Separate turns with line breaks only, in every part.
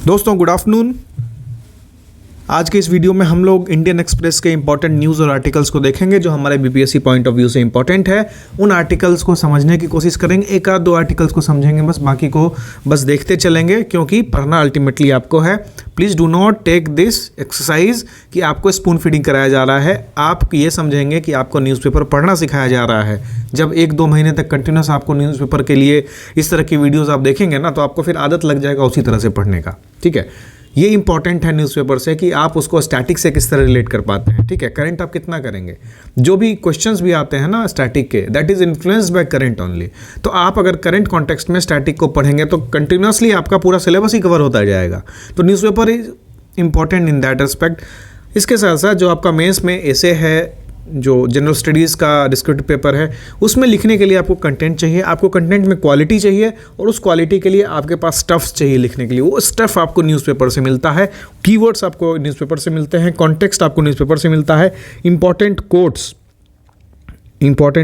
दोस्तों good afternoon. आज के इस वीडियो में हम लोग इंडियन एक्सप्रेस के इंपॉर्टेंट न्यूज़ और आर्टिकल्स को देखेंगे जो हमारे बीपीएससी पॉइंट ऑफ व्यू से इंपॉर्टेंट है। उन आर्टिकल्स को समझने की कोशिश करेंगे, एक आध दो आर्टिकल्स को समझेंगे बस, बाकी को बस देखते चलेंगे क्योंकि पढ़ना अल्टीमेटली आपको है। Please do not take this exercise कि आपको स्पून फीडिंग कराया जा रहा है। आप ये समझेंगे कि आपको न्यूज़पेपर पढ़ना सिखाया जा रहा है। जब 1-2 महीने तक कंटिन्यूस आपको न्यूज़पेपर के लिए इस तरह की वीडियोज़ आप देखेंगे ना, तो आपको फिर आदत लग जाएगा उसी तरह से पढ़ने का। ठीक है, ये इंपॉर्टेंट है न्यूज़पेपर से कि आप उसको स्टैटिक से किस तरह रिलेट कर पाते हैं। ठीक है, करंट आप कितना करेंगे, जो भी क्वेश्चंस भी आते हैं ना स्टैटिक के, that is influenced by current only. तो आप अगर करंट कॉन्टेक्स्ट में स्टैटिक को पढ़ेंगे तो कंटिन्यूसली आपका पूरा सिलेबस ही कवर होता जाएगा। तो newspaper is important in that aspect. इसके साथ साथ जो आपका मेंस में एसे है, जो जनरल स्टडीज़ का डिस्क्रिप्टिव पेपर है, उसमें लिखने के लिए आपको कंटेंट चाहिए, आपको कंटेंट में क्वालिटी चाहिए और उस क्वालिटी के लिए आपके पास स्टफ्स चाहिए लिखने के लिए। वो स्टफ़ आपको न्यूज़पेपर से मिलता है, कीवर्ड्स आपको न्यूज़पेपर से मिलते हैं, कॉन्टेक्स्ट आपको न्यूज़पेपर से मिलता है, इंपॉर्टेंट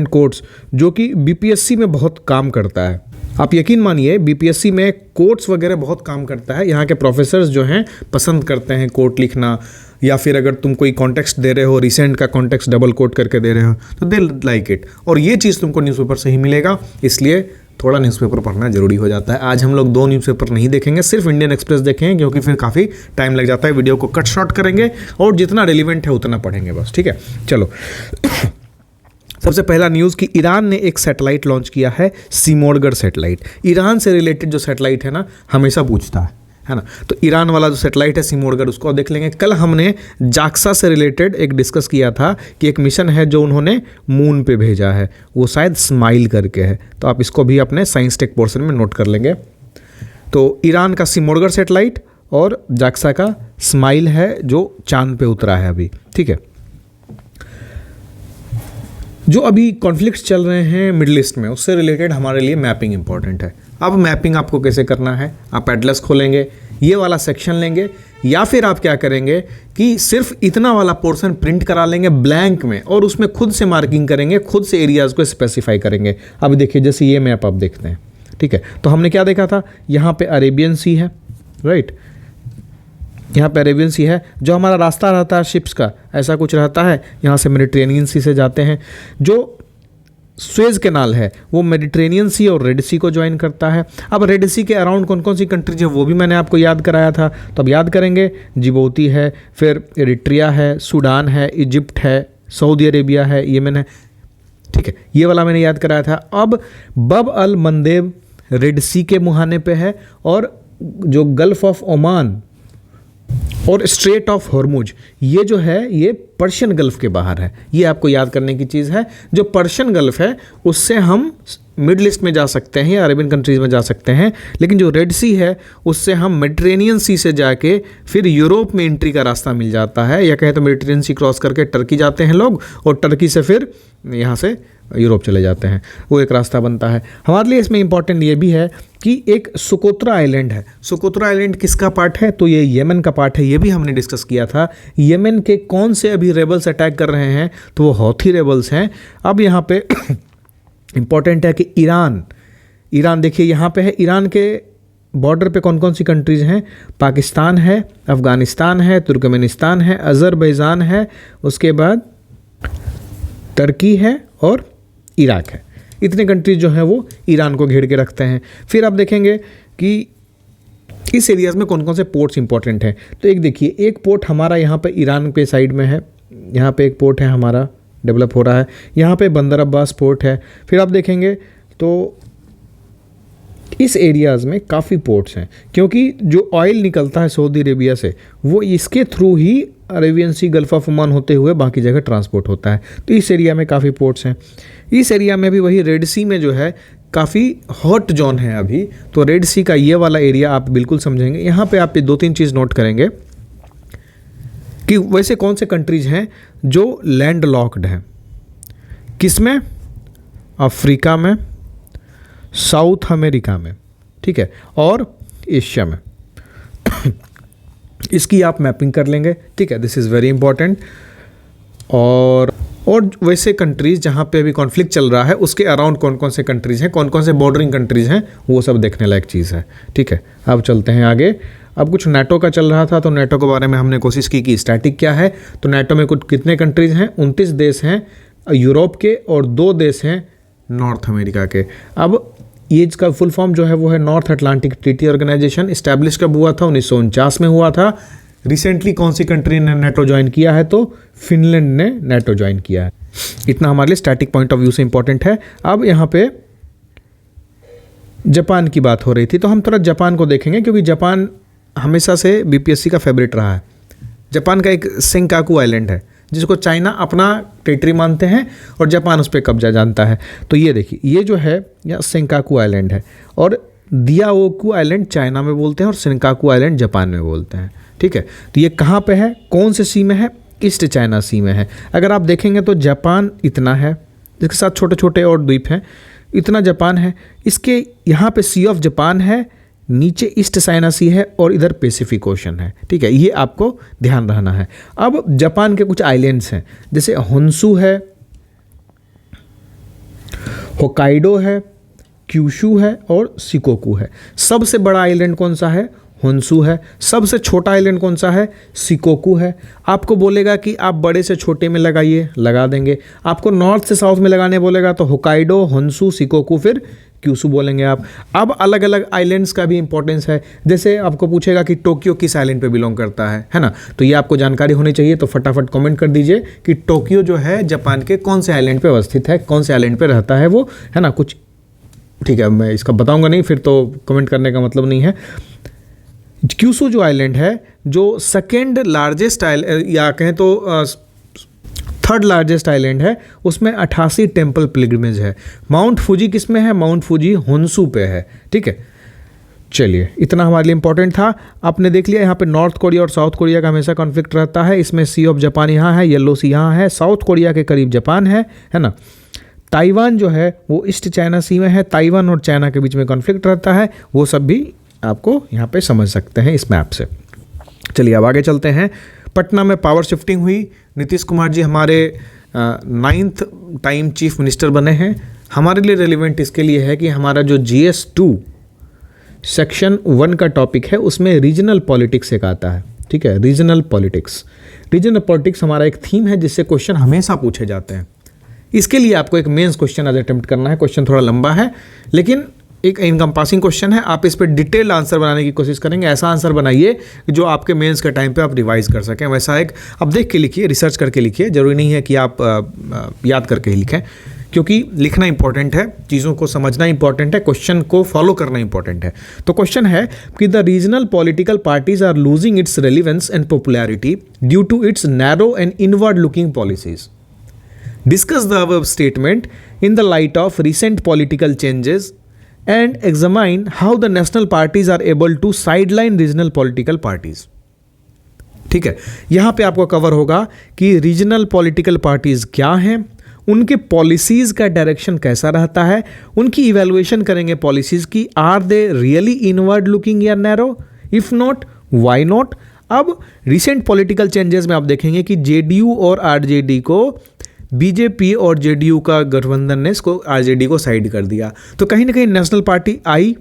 कोट्स जो कि बीपीएससी में बहुत काम करता है। आप यकीन मानिए बीपीएससी में कोट्स वगैरह बहुत काम करता है। यहाँ के प्रोफेसर्स जो हैं पसंद करते हैं कोट लिखना, या फिर अगर तुम कोई कॉन्टेक्स्ट दे रहे हो, रिसेंट का कॉन्टेक्स्ट डबल कोट करके दे रहे हो तो दे लाइक इट। और ये चीज़ तुमको न्यूज़पेपर से ही मिलेगा, इसलिए थोड़ा न्यूज़पेपर पढ़ना जरूरी हो जाता है। आज हम लोग 2 न्यूज़पेपर नहीं देखेंगे, सिर्फ इंडियन एक्सप्रेस देखेंगे क्योंकि फिर काफ़ी टाइम लग जाता है। वीडियो को कट शॉर्ट करेंगे और जितना रेलिवेंट है उतना पढ़ेंगे बस। ठीक है, चलो। सबसे पहला न्यूज़ कि ईरान ने एक सैटेलाइट लॉन्च किया है, सिमोरगर सैटेलाइट। ईरान से रिलेटेड जो सैटेलाइट है ना, हमेशा पूछता है ना। तो ईरान वाला जो सैटेलाइट है सिमोरगर, उसको देख लेंगे। कल हमने जाक्सा से रिलेटेड एक डिस्कस किया था कि एक मिशन है जो उन्होंने मून पे भेजा है, वो शायद स्माइल करके है। तो आप इसको भी अपने साइंस टेक पोर्शन में नोट कर लेंगे। तो ईरान का सिमोरगर सैटेलाइट और जाक्सा का स्माइल है जो चांद पे उतरा है अभी। ठीक है, जो अभी कॉन्फ्लिक्ट्स चल रहे हैं मिडिल ईस्ट में, उससे रिलेटेड हमारे लिए मैपिंग इंपॉर्टेंट है। अब मैपिंग आपको कैसे करना है, आप एटलस खोलेंगे, ये वाला सेक्शन लेंगे, या फिर आप क्या करेंगे कि सिर्फ इतना वाला पोर्शन प्रिंट करा लेंगे ब्लैंक में और उसमें खुद से मार्किंग करेंगे, खुद से एरियाज़ को स्पेसिफाई करेंगे। अब देखिए जैसे ये मैप आप देखते हैं, ठीक है, तो हमने क्या देखा था, यहाँ पे अरेबियन सी है, राइट, यहाँ पे अरेबियन सी है, जो हमारा रास्ता रहता है शिप्स का, ऐसा कुछ रहता है। यहाँ से मेडिटेरेनियन सी से जाते हैं। जो सुएज कैनाल है वो मेडिटेरेनियन सी और रेड सी को ज्वाइन करता है। अब रेड सी के अराउंड कौन कौन सी कंट्रीज है वो भी मैंने आपको याद कराया था, तो अब याद करेंगे। जिबूती है, फिर एरिट्रिया है, सूडान है, इजिप्ट है, सऊदी अरेबिया है, येमेन है। ठीक है, ये वाला मैंने याद कराया था। अब बब अल मंदेब रेड सी के मुहाने पे है, और जो गल्फ ऑफ ओमान और स्ट्रेट ऑफ हॉर्मुज, ये जो है ये पर्शियन गल्फ के बाहर है। ये आपको याद करने की चीज़ है। जो पर्शियन गल्फ है उससे हम मिडल ईस्ट में जा सकते हैं या अरेबियन कंट्रीज़ में जा सकते हैं, लेकिन जो रेड सी है उससे हम मेडिटेरेनियन सी से जाके फिर यूरोप में एंट्री का रास्ता मिल जाता है, या कहें तो मेडिटेरेनियन सी क्रॉस करके टर्की जाते हैं लोग, और टर्की से फिर यहाँ से यूरोप चले जाते हैं, वो एक रास्ता बनता है। हमारे लिए इसमें इंपॉर्टेंट ये भी है कि एक सुकोत्रा आइलैंड है। सुकोत्रा आइलैंड किसका पार्ट है, तो ये येमन का पार्ट है। ये भी हमने डिस्कस किया था। येमन के कौन से अभी रेबल्स अटैक कर रहे हैं, तो वो हौथी रेबल्स हैं। अब यहाँ पे इंपॉर्टेंट है कि ईरान देखिए यहाँ पे है। ईरान के बॉर्डर पे कौन कौन सी कंट्रीज़ हैं, पाकिस्तान है, अफ़गानिस्तान है, तुर्कमेनिस्तान है, अज़रबैजान है, उसके बाद टर्की है और इराक है। इतने कंट्रीज जो हैं वो ईरान को घेर के रखते हैं। फिर आप देखेंगे कि इस एरियाज़ में कौन कौन से पोर्ट्स इंपॉर्टेंट हैं। तो एक देखिए, एक पोर्ट हमारा यहाँ पे ईरान पे साइड में है, यहाँ पे एक पोर्ट है हमारा डेवलप हो रहा है, यहाँ पे बंदर अब्बास पोर्ट है। फिर आप देखेंगे तो इस एरियाज़ में काफ़ी पोर्ट्स हैं, क्योंकि जो ऑयल निकलता है सऊदी अरेबिया से वो इसके थ्रू ही Arabian Sea, Gulf of Oman होते हुए बाकी जगह ट्रांसपोर्ट होता है। तो इस एरिया में काफ़ी पोर्ट्स हैं। इस एरिया में भी वही रेड सी में जो है काफ़ी हॉट जोन है अभी, तो रेड सी का ये वाला एरिया आप बिल्कुल समझेंगे। यहाँ पे आप 2-3 चीज़ नोट करेंगे कि वैसे कौन से कंट्रीज़ हैं जो लैंड लॉक्ड हैं, किसमें, अफ्रीका में, साउथ अमेरिका में, ठीक है, और एशिया में। इसकी आप मैपिंग कर लेंगे, ठीक है, दिस इज़ वेरी इंपॉर्टेंट। और वैसे कंट्रीज़ जहाँ पे अभी कॉन्फ्लिक्ट चल रहा है उसके अराउंड कौन कौन से कंट्रीज़ हैं, कौन कौन से बॉर्डरिंग कंट्रीज़ हैं, वो सब देखने लायक चीज़ है। ठीक है, अब चलते हैं आगे। अब कुछ नाटो का चल रहा था, तो नाटो के बारे में हमने कोशिश की कि स्टैटिक क्या है। तो नाटो में कुछ कितने कंट्रीज़ हैं, 29 देश हैं यूरोप के और 2 देश हैं नॉर्थ अमेरिका के। अब ये इसका फुल फॉर्म जो है वो है North Atlantic Treaty Organisation. Establish कब हुआ था? 1949 में हुआ था। रिसेंटली कौन सी कंट्री ने नाटो ज्वाइन किया है? तो फिनलैंड ने नाटो ज्वाइन किया है। इतना हमारे लिए स्टैटिक पॉइंट ऑफ व्यू से इंपॉर्टेंट है। अब यहाँ पे जापान की बात हो रही थी, तो हम थोड़ा जापान को देखेंगे क्योंकि जापान हमेशा से बीपीएससी का फेवरेट रहा है। जापान का एक सेंकाकू आइलैंड है जिसको चाइना अपना टेरिटरी मानते हैं और जापान उस पर कब्जा जानता है। तो ये देखिए, ये जो है यह सेंकाकू आइलैंड है और दियाओकू आइलैंड चाइना में बोलते हैं और सेंकाकू आइलैंड जापान में बोलते हैं। ठीक है, तो ये कहाँ पे है, कौन से सी में है? ईस्ट चाइना सी में है। अगर आप देखेंगे तो जापान इतना है, जिसके साथ छोटे छोटे और द्वीप हैं, इतना जापान है। इसके यहाँ पे सी ऑफ जापान है, नीचे ईस्ट चाइना सी है और इधर पैसिफिक ओशन है। ठीक है, ये आपको ध्यान रखना है। अब जापान के कुछ आइलैंड्स हैं, जैसे होन्शु है, होकाइडो है, क्यूशू है और शिकोकू है। सबसे बड़ा आइलैंड कौन सा है? होन्शु है। सबसे छोटा आइलैंड कौन सा है? शिकोकू है। आपको बोलेगा कि आप बड़े से छोटे में लगाइए, लगा देंगे। आपको नॉर्थ से साउथ में लगाने बोलेगा तो होकाइडो, होन्शु, शिकोकू, फिर क्यूशू बोलेंगे आप। अब अलग अलग आइलैंड्स का भी इंपॉर्टेंस है। जैसे आपको पूछेगा कि टोक्यो किस आइलैंड पे बिलोंग करता है ना, तो ये आपको जानकारी होनी चाहिए। तो फटाफट कमेंट कर दीजिए कि टोक्यो जो है जापान के कौन से आइलैंड पे अवस्थित है, कौन से आइलैंड पे रहता है वो, है ना। कुछ ठीक है, मैं इसका बताऊंगा नहीं, फिर तो कमेंट करने का मतलब नहीं है। क्यूशू जो आइलैंड है, जो सेकेंड लार्जेस्ट आइलैंड या कहें तो थर्ड लार्जेस्ट आइलैंड है, उसमें 88 टेम्पल पिलग्रिमेज है। माउंट फूजी किस में है? माउंट फूजी होन्शु पे है। ठीक है, चलिए इतना हमारे लिए इंपॉर्टेंट था। आपने देख लिया यहाँ पे नॉर्थ कोरिया और साउथ कोरिया का हमेशा कॉन्फ्लिक्ट रहता है। इसमें सी ऑफ जापान यहाँ है, येलो सी यहाँ है, साउथ कोरिया के करीब जापान है ना। ताइवान जो है वो ईस्ट चाइना सी में है, ताइवान और चाइना के बीच में कॉन्फ्लिक्ट रहता है। वो सब भी आपको यहाँ पे समझ सकते हैं इस मैप से। चलिए अब आगे चलते हैं। पटना में पावर शिफ्टिंग हुई। नीतीश कुमार जी हमारे 9th टाइम चीफ मिनिस्टर बने हैं। हमारे लिए रेलिवेंट इसके लिए है कि हमारा जो GS2 सेक्शन 1 का टॉपिक है उसमें रीजनल पॉलिटिक्स एक आता है। ठीक है, रीजनल पॉलिटिक्स। रीजनल पॉलिटिक्स हमारा एक थीम है जिससे क्वेश्चन हमेशा पूछे जाते हैं। इसके लिए आपको एक मेंस क्वेश्चन आज अटेम्प्ट करना है। क्वेश्चन थोड़ा लंबा है लेकिन एक इनकम्पासिंग क्वेश्चन है। आप इस पर डिटेल आंसर बनाने की कोशिश करेंगे। ऐसा आंसर बनाइए जो आपके मेंस के टाइम पे आप रिवाइज कर सकें। वैसा एक अब देख के लिखिए, रिसर्च करके लिखिए। जरूरी नहीं है कि आप याद करके ही लिखें, क्योंकि लिखना इंपॉर्टेंट है, चीज़ों को समझना इंपॉर्टेंट है, क्वेश्चन को फॉलो करना इंपॉर्टेंट है। तो क्वेश्चन है कि the regional political parties are losing its relevance and popularity due to its narrow and inward looking policies. Discuss the above statement in the light of recent political changes and examine how the national parties are able to sideline regional political parties. ठीक है, यहाँ पे आपको cover होगा कि regional political parties क्या हैं, उनके पॉलिसीज का डायरेक्शन कैसा रहता है, उनकी इवैल्यूएशन करेंगे पॉलिसीज की। Are they really inward looking या narrow? If not, why not? अब रिसेंट पॉलिटिकल चेंजेस में आप देखेंगे कि जेडीयू और आरजेडी को, बीजेपी और जेडीयू का गठबंधन ने इसको आरजेडी को साइड कर दिया। तो कहीं ना कहीं नेशनल पार्टी आई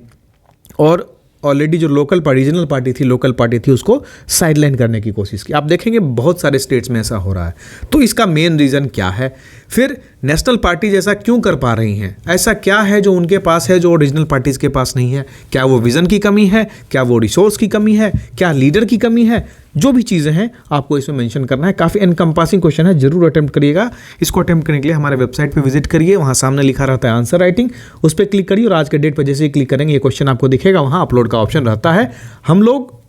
और ऑलरेडी जो रीजनल पार्टी थी, लोकल पार्टी थी, उसको साइडलाइन करने की कोशिश की। आप देखेंगे बहुत सारे स्टेट्स में ऐसा हो रहा है। तो इसका मेन रीज़न क्या है? फिर नेशनल पार्टी जैसा क्यों कर पा रही हैं? ऐसा क्या है जो उनके पास है जो रीजनल पार्टीज़ के पास नहीं है? क्या वो विज़न की कमी है? क्या वो रिसोर्स की कमी है? क्या लीडर की कमी है? जो भी चीज़ें हैं आपको इसमें मेंशन करना है। काफ़ी एनकम्पासिंग क्वेश्चन है, जरूर अटेम्प्ट करिएगा। इसको अटेम्प्ट करने के लिए हमारे वेबसाइट पे विजिट करिए, वहाँ सामने लिखा रहता है आंसर राइटिंग, उस पर क्लिक करिए और आज के डेट पर जैसे ही क्लिक करेंगे ये क्वेश्चन आपको दिखेगा, वहाँ अपलोड का ऑप्शन रहता है। हम लोग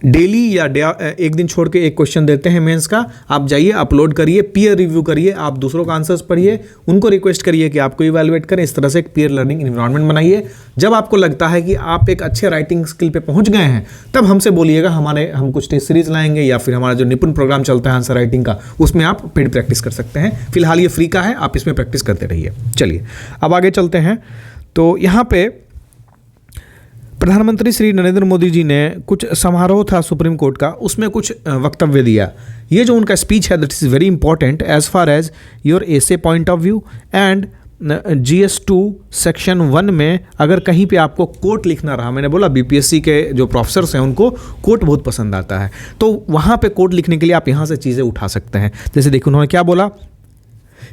डेली या एक दिन छोड़ के एक क्वेश्चन देते हैं मेंस का। आप जाइए, अपलोड करिए, पीयर रिव्यू करिए, आप दूसरों का आंसर्स पढ़िए, उनको रिक्वेस्ट करिए कि आपको इवैल्यूएट करें। इस तरह से एक पीयर लर्निंग एनवायरनमेंट बनाइए। जब आपको लगता है कि आप एक अच्छे राइटिंग स्किल पे पहुंच गए हैं, तब हमसे बोलिएगा। हम कुछ टेस्ट सीरीज लाएंगे या फिर हमारा जो निपुण प्रोग्राम चलता है आंसर राइटिंग का, उसमें आप पेड प्रैक्टिस कर सकते हैं। फिलहाल ये फ्री का है, आप इसमें प्रैक्टिस करते रहिए। चलिए अब आगे चलते हैं। तो यहाँ पे प्रधानमंत्री श्री नरेंद्र मोदी जी ने कुछ समारोह था सुप्रीम कोर्ट का, उसमें कुछ वक्तव्य दिया। ये जो उनका स्पीच है that is very important as far as your essay point of view and GS2 section 1 में अगर कहीं पे आपको कोट लिखना रहा, मैंने बोला BPSC के जो प्रोफेसर्स हैं उनको कोट बहुत पसंद आता है, तो वहाँ पे कोट लिखने के लिए आप यहाँ से चीज़ें उठा सकते हैं। जैसे देखिए उन्होंने क्या बोला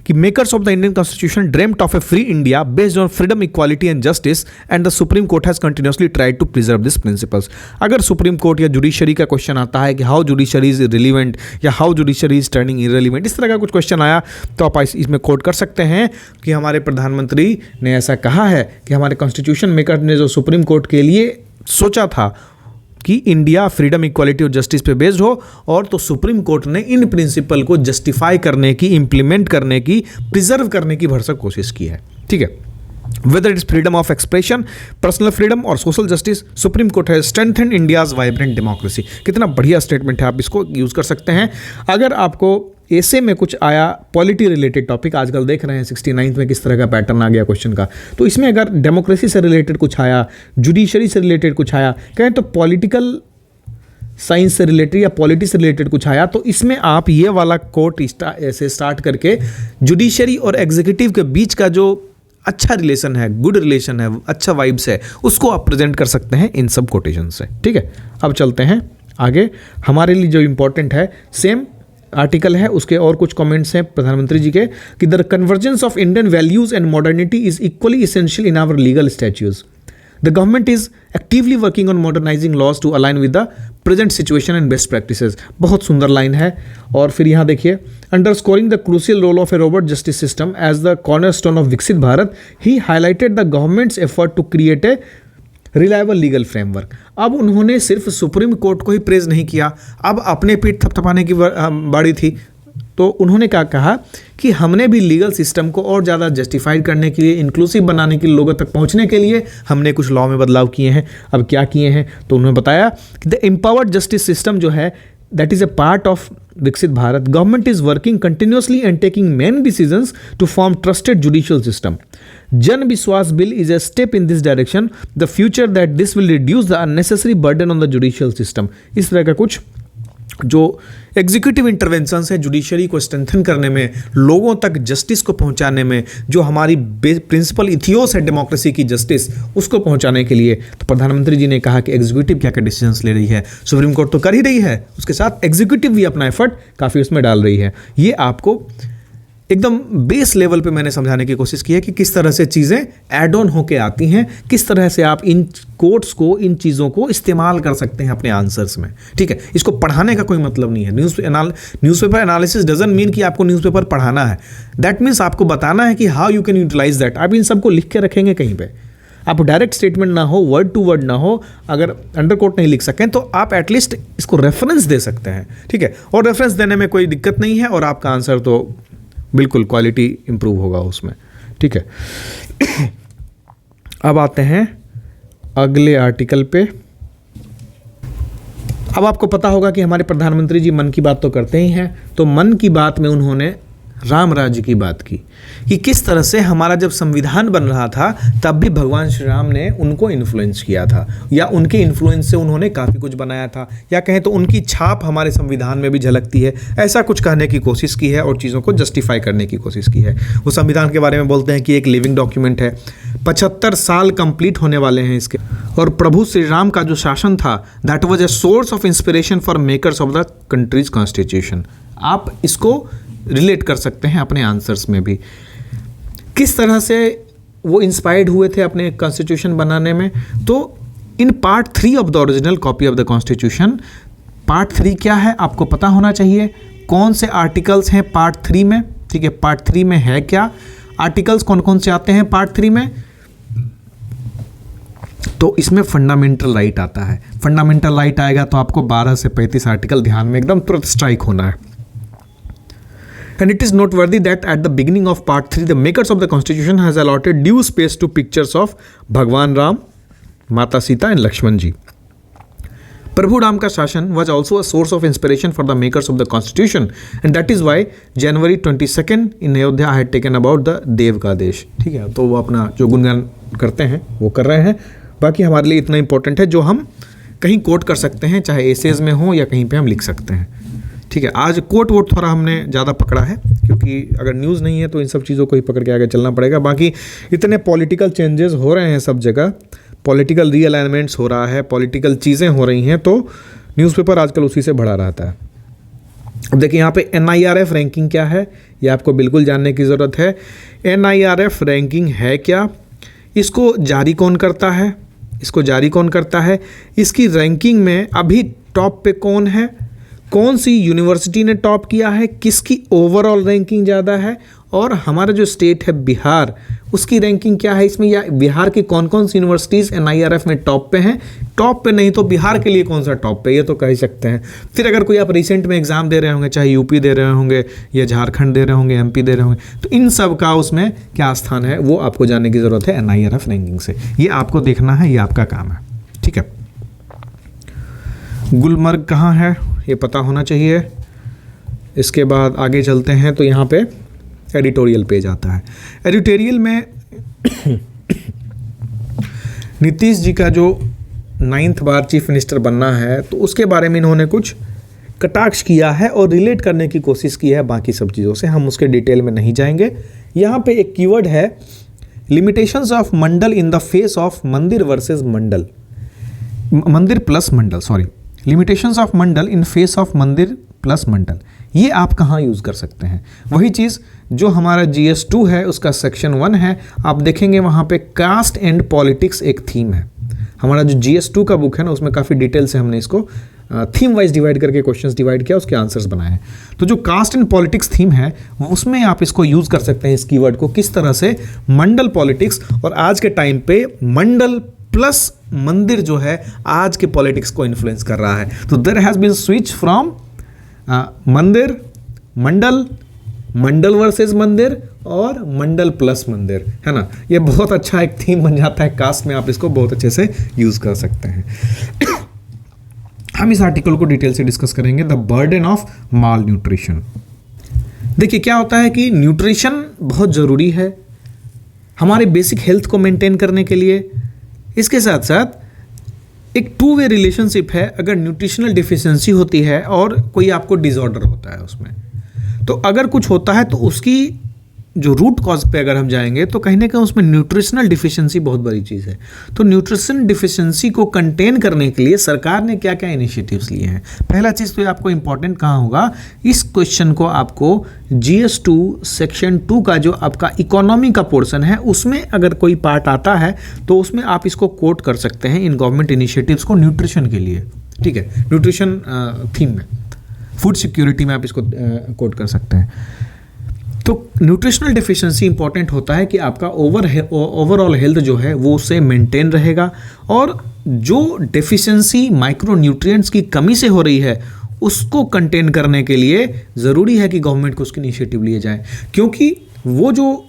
कि makers of the Indian constitution dreamed of a free India based on freedom, equality and justice and the supreme court has continuously tried to preserve this principles. अगर सुप्रीम कोर्ट या जुडिशरी का क्वेश्चन आता है कि how judiciary is relevant या how judiciary is turning irrelevant, इस तरह का कुछ क्वेश्चन आया तो आप इसमें कोट कर सकते हैं कि हमारे प्रधानमंत्री ने ऐसा कहा है कि हमारे कॉन्स्टिट्यूशन मेकर ने जो सुप्रीम कोर्ट के लिए सोचा था कि इंडिया फ्रीडम, इक्वालिटी और जस्टिस पे बेस्ड हो, और तो सुप्रीम कोर्ट ने इन प्रिंसिपल को जस्टिफाई करने की, इंप्लीमेंट करने की, प्रिजर्व करने की भरसक कोशिश की है। ठीक है, whether it is freedom of expression, personal freedom और social justice, supreme court has strengthened India's vibrant democracy. कितना बढ़िया स्टेटमेंट है, आप इसको यूज कर सकते हैं। अगर आपको ऐसे में कुछ आया पॉलिटी रिलेटेड टॉपिक, आजकल देख रहे हैं 69th में किस तरह का पैटर्न आ गया क्वेश्चन का, तो इसमें अगर डेमोक्रेसी से रिलेटेड कुछ आया, जुडिशरी से रिलेटेड कुछ आया, कहें तो पॉलिटिकल साइंस से रिलेटेड या पॉलिटी से रिलेटेड कुछ आया, तो इसमें आप ये वाला कोट ऐसे स्टार्ट करके जुडिशरी और एग्जीक्यूटिव के बीच का जो अच्छा रिलेशन है, गुड रिलेशन है, अच्छा वाइब्स है, उसको आप प्रेजेंट कर सकते हैं इन सब कोटेशन से। ठीक है, अब चलते हैं आगे। हमारे लिए जो इंपॉर्टेंट है, सेम आर्टिकल है, उसके और कुछ कमेंट्स हैं प्रधानमंत्री जी के कि the convergence of Indian values and modernity is equally essential in our legal statutes. The government is actively working on modernising laws to align with the present situation and best practices. बहुत सुंदर line है। और फिर यहाँ देखिए, underscoring the crucial role of a robust justice system as the cornerstone of Viksit Bharat, he highlighted the government's effort to create a reliable legal framework. अब उन्होंने सिर्फ सुप्रीम कोर्ट को ही प्रेज नहीं किया, अब अपने पीठ थपथपाने की बारी थी, तो उन्होंने क्या कहा कि हमने भी लीगल सिस्टम को और ज़्यादा जस्टिफाइड करने के लिए, इंक्लूसिव बनाने के लिए, लोगों तक पहुंचने के लिए हमने कुछ लॉ में बदलाव किए हैं। अब क्या किए हैं, तो उन्होंने बताया कि द एम्पावर्ड जस्टिस सिस्टम जो है, that is a part of Viksit Bharat. Government is working continuously and taking many decisions to form trusted judicial system. Jan Biswas bill is a step in this direction. The future that this will reduce the unnecessary burden on the judicial system. इस तरह का कुछ जो executive interventions है judiciary को strengthen करने में, लोगों तक जस्टिस को पहुंचाने में, जो हमारी प्रिंसिपल इथियोस है डेमोक्रेसी की, जस्टिस, उसको पहुंचाने के लिए, तो प्रधानमंत्री जी ने कहा कि एग्जीक्यूटिव क्या क्या डिसीजंस ले रही है। सुप्रीम कोर्ट तो कर ही रही है, उसके साथ एग्जीक्यूटिव भी अपना एफर्ट काफ़ी उसमें डाल रही है। ये आपको एकदम बेस लेवल पे मैंने समझाने की कोशिश की है कि किस तरह से चीज़ें ऐड ऑन होके आती हैं, किस तरह से आप इन कोट्स को, इन चीज़ों को इस्तेमाल कर सकते हैं अपने आंसर्स में। ठीक है, इसको पढ़ाने का कोई मतलब नहीं है। न्यूज़पेपर एनालिसिस डजंट मीन कि आपको न्यूज़पेपर पढ़ाना है, दैट मीन्स आपको बताना है कि how you can utilise that. आप इन सबको लिख के रखेंगे कहीं पर, आप डायरेक्ट स्टेटमेंट ना हो, वर्ड टू वर्ड ना हो, अगर अंडर कोट नहीं लिख सकें तो आप एटलीस्ट इसको रेफरेंस दे सकते हैं। ठीक है, और रेफरेंस देने में कोई दिक्कत नहीं है, और आपका आंसर तो बिल्कुल क्वालिटी इंप्रूव होगा उसमें। ठीक है, अब आते हैं अगले आर्टिकल पे। अब आपको पता होगा कि हमारे प्रधानमंत्री जी मन की बात तो करते ही हैं, तो मन की बात में उन्होंने राम राज्य की बात की कि किस तरह से हमारा जब संविधान बन रहा था तब भी भगवान श्री राम ने उनको इन्फ्लुएंस किया था, या उनके इन्फ्लुएंस से उन्होंने काफ़ी कुछ बनाया था, या कहें तो उनकी छाप हमारे संविधान में भी झलकती है। ऐसा कुछ कहने की कोशिश की है और चीज़ों को जस्टिफाई करने की कोशिश की है। वो संविधान के बारे में बोलते हैं कि एक लिविंग डॉक्यूमेंट है, 75 साल कंप्लीट होने वाले हैं इसके, और प्रभु श्री राम का जो शासन था that was a source of inspiration for makers of the countries constitution. आप इसको रिलेट कर सकते हैं अपने आंसर्स में भी, किस तरह से वो इंस्पायर्ड हुए थे अपने कॉन्स्टिट्यूशन बनाने में। तो in part 3 of the original copy of the constitution, part 3 क्या है आपको पता होना चाहिए, कौन से आर्टिकल्स हैं पार्ट 3 में। ठीक है, पार्ट 3 में है क्या, आर्टिकल्स कौन कौन से आते हैं पार्ट 3 में, तो इसमें फंडामेंटल राइट आता है। फंडामेंटल राइट आएगा तो आपको 12 से 35 आर्टिकल ध्यान में एकदम तुरंत स्ट्राइक होना है। And it is noteworthy that at the beginning of part 3, the makers of the constitution has allotted due space to pictures of Bhagwan Ram, Mata Sita and Lakshman ji. Prabhu Ram ka शासन was also a source of inspiration for the makers of the constitution, and that is why January 22nd in Ayodhya I had taken about the देव का देश। ठीक है, तो वो अपना जो गुणगान करते हैं वो कर रहे हैं। बाकी हमारे लिए इतना इंपॉर्टेंट है जो हम कहीं कोट कर सकते हैं, चाहे एसेज में हो या कहीं पे हम लिख सकते हैं। ठीक है, आज कोट वोट थोड़ा हमने ज़्यादा पकड़ा है क्योंकि क्योंकि अगर न्यूज़ नहीं है तो इन सब चीज़ों को ही पकड़ के आगे चलना पड़ेगा। बाकी इतने पॉलिटिकल चेंजेस हो रहे हैं सब जगह, पॉलिटिकल रीअलाइनमेंट्स हो रहा है, पॉलिटिकल चीज़ें हो रही हैं, तो न्यूज़पेपर आजकल उसी से भरा रहता है। अब देखिए यहाँ पे NIRF रैंकिंग क्या है, ये आपको बिल्कुल जानने की ज़रूरत है। NIRF रैंकिंग है क्या, इसको जारी कौन करता है, इसकी रैंकिंग में अभी टॉप पे कौन है, कौन सी यूनिवर्सिटी ने टॉप किया है, किसकी ओवरऑल रैंकिंग ज़्यादा है, और हमारा जो स्टेट है बिहार, उसकी रैंकिंग क्या है इसमें, या बिहार की कौन कौन सी यूनिवर्सिटीज़ NIRF में टॉप पे हैं, टॉप पे नहीं तो बिहार के लिए कौन सा टॉप पे, ये तो कह ही सकते हैं। फिर अगर कोई आप रिसेंट में एग्जाम दे रहे होंगे, चाहे UP दे रहे होंगे या झारखंड दे रहे होंगे, MP दे रहे होंगे, तो इन सब का उसमें क्या स्थान है वो आपको जानने की ज़रूरत है NIRF रैंकिंग से। ये आपको देखना है, ये आपका काम है, ठीक है। गुलमर्ग कहाँ है ये पता होना चाहिए। इसके बाद आगे चलते हैं तो यहाँ पे एडिटोरियल पेज आता है। एडिटोरियल में नीतीश जी का जो 9th बार चीफ मिनिस्टर बनना है तो उसके बारे में इन्होंने कुछ कटाक्ष किया है और रिलेट करने की कोशिश की है बाकी सब चीज़ों से। हम उसके डिटेल में नहीं जाएंगे। यहाँ पे एक कीवर्ड है limitations of Mandal in the face of मंदिर वर्सेस मंडल, मंदिर plus Mandal, sorry, limitations of Mandal in face of मंदिर प्लस मंडल। ये आप कहाँ यूज़ कर सकते हैं, वही चीज़ जो हमारा GS2 है उसका सेक्शन 1 है, आप देखेंगे वहाँ पे कास्ट एंड पॉलिटिक्स एक थीम है। हमारा जो GS2 का बुक है ना उसमें काफ़ी डिटेल से हमने इसको थीम वाइज डिवाइड करके क्वेश्चंस डिवाइड किया, उसके आंसर्स बनाए। तो जो कास्ट एंड पॉलिटिक्स थीम है उसमें आप इसको यूज़ कर सकते हैं, इस कीवर्ड को, किस तरह से मंडल पॉलिटिक्स, और आज के टाइम पे मंडल प्लस मंदिर जो है आज के पॉलिटिक्स को इन्फ्लुएंस कर रहा है। तो there has been switch from mandir, Mandal, Mandal versus मंदिर और मंडल प्लस मंदिर, है ना। ये बहुत अच्छा एक थीम बन जाता है कास्ट में, आप इसको बहुत अच्छे से यूज़ कर सकते हैं। हम इस आर्टिकल को डिटेल से डिस्कस करेंगे, the burden of mall nutrition. देखिए क्या होता है कि न्यूट्रिशन बहुत ज़रूरी है हमारे बेसिक हेल्थ को मेंटेन करने के लिए। इसके साथ साथ एक 2 वे रिलेशनशिप है। अगर न्यूट्रिशनल डिफिशिएंसी होती है और कोई आपको डिसऑर्डर होता है उसमें, तो अगर कुछ होता है तो उसकी जो रूट कॉज पे अगर हम जाएंगे तो कहीं ना कहीं उसमें न्यूट्रिशनल डिफिशिएंसी बहुत बड़ी चीज़ है। तो न्यूट्रिशन डिफिशिएंसी को कंटेन करने के लिए सरकार ने क्या क्या इनिशिएटिव्स लिए हैं। पहला चीज़ तो आपको इंपॉर्टेंट कहाँ होगा, इस क्वेश्चन को आपको GS2 सेक्शन 2 का जो आपका इकोनॉमी का पोर्शन है उसमें अगर कोई पार्ट आता है तो उसमें आप इसको कोट कर सकते हैं इन गवर्नमेंट इनिशिएटिव्स को न्यूट्रिशन के लिए, ठीक है। न्यूट्रिशन थीम में, फूड सिक्योरिटी में आप इसको कोट कर सकते हैं। तो न्यूट्रिशनल डिफिशिएंसी इंपॉर्टेंट होता है कि आपका ओवरऑल हेल्थ जो है वो उससे मेंटेन रहेगा, और जो डेफिशिएंसी माइक्रो न्यूट्रिएंट्स की कमी से हो रही है उसको कंटेन करने के लिए ज़रूरी है कि गवर्नमेंट को उसके इनिशिएटिव लिए जाएं, क्योंकि वो जो